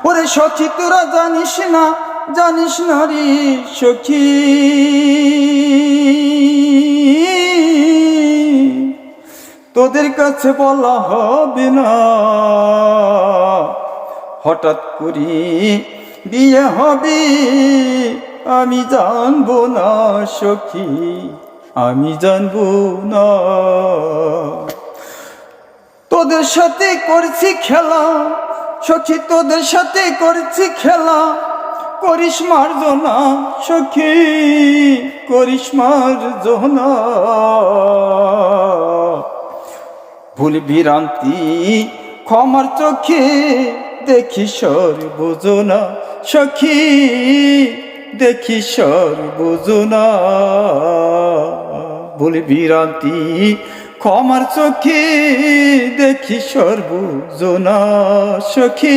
ওরে সখী তোরা জানিস না রে সখী, তোদের কাছে বলা হবে না, হঠাৎ করে বিয়ে হবে আমি জানবো না সখী, আমি জানবো না। তোদের সাথে করছি খেলা সখী, তোদের সাথে করছি খেলা, করিস মার্জনা সখী, করিস মার্জনা। ভুল বিরান্তি ক্ষমার চোখে দেখি সর্বজনা সখী, দেখি সর্বজনা। ভুল বিরান্তি ক্ষমার চোখে দেখি সর্বজনা সখী।